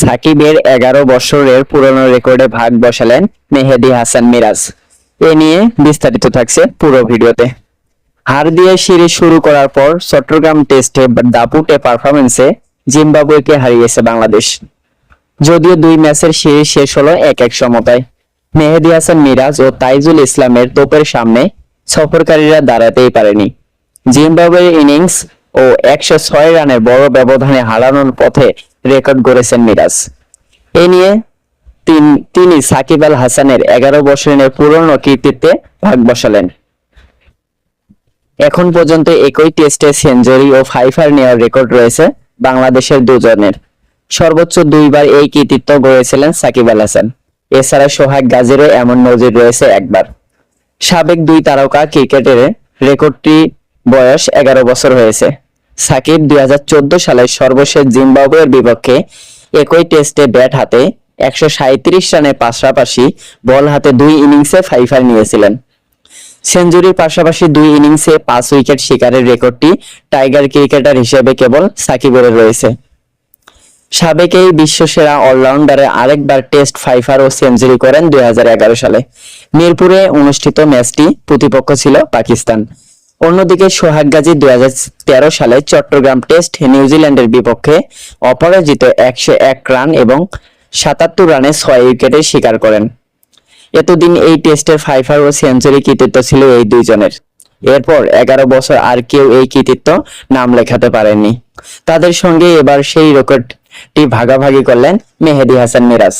সাকিবের 11 বছরের পুরনো রেকর্ডে ভাগ বসালেন মেহেদী হাসান মিরাজ। এ নিয়ে বিস্তারিত থাকছে পুরো ভিডিওতে। হার দিয়ে সিরিজ শুরু করার পর চট্টগ্রাম টেস্টে দাপুটে পারফরমেন্সে জিম্বাবুয়েকে হারিয়েছে বাংলাদেশ। যদিও দুই ম্যাচের সিরিজ শেষ হলো 1-1 সমতায়। মেহেদী হাসান মিরাজ ও তাইজুল ইসলামের তোপের সামনে সফরকারীরা দাঁড়াতেই পারেনি। জিম্বাবুয়ের ইনিংস ও 106 রানের বড় ব্যবধানে হারানোর পথে রেকর্ড গড়েছেন মিরাজ। এ নিয়ে তিনি সাকিব আল হাসানের 11 বছরের পুরনো কীর্তিত্বে ভাগ বসালেন। এখন পর্যন্ত একই টেস্টে সেঞ্চুরি ও ফাইফার নেওয়ার রেকর্ড রয়েছে বাংলাদেশের দুজনের। সর্বোচ্চ দুইবার এই কৃতিত্ব গড়েছিলেন সাকিব আল হাসান। এছাড়া সোহাগ গাজীরও এমন নজির রয়েছে একবার। সাবেক দুই তারকা ক্রিকেটের রেকর্ডটি বয়স 11 বছর হয়েছে। সাকিব 2014 সালে সর্বশেষ জিম্বাবুয়ের বিপক্ষে একই টেস্টে ব্যাট হাতে 137 রানের পাশাপাশি বল হাতে 2 ইনিংসে ফাইফার নিয়েছিলেন। সেঞ্চুরির পাশাপাশি 2 ইনিংসে 5 উইকেট শিকারের রেকর্ডটি টাইগার ক্রিকেটার হিসেবে কেবল সাকিবের রয়েছে। সাবেক এই বিশ্বসেরা অলরাউন্ডারে আরেকবার টেস্ট ফাইফার ও সেঞ্চুরি করেন 2011 সালে। মিরপুরে অনুষ্ঠিত ম্যাচটি প্রতিপক্ষ ছিল পাকিস্তান। অন্যদিকে সোহাগ গাজী 2013 সালে চট্টগ্রাম টেস্ট নিউজিল্যান্ডের বিপক্ষে অপরাজিত 101 রান এবং 77 রানে 6 উইকেটের শিকার করেন। এতদিন এই টেস্টের ফাইফার ও সেঞ্চুরি কৃতিত্ব ছিল এই দুইজনের। এরপর 11 বছর আর কেউ এই কৃতিত্ব নাম লেখাতে পারেননি। তাদের সঙ্গে এবার সেই রেকর্ডটি ভাগাভাগি করলেন মেহেদী হাসান মিরাজ।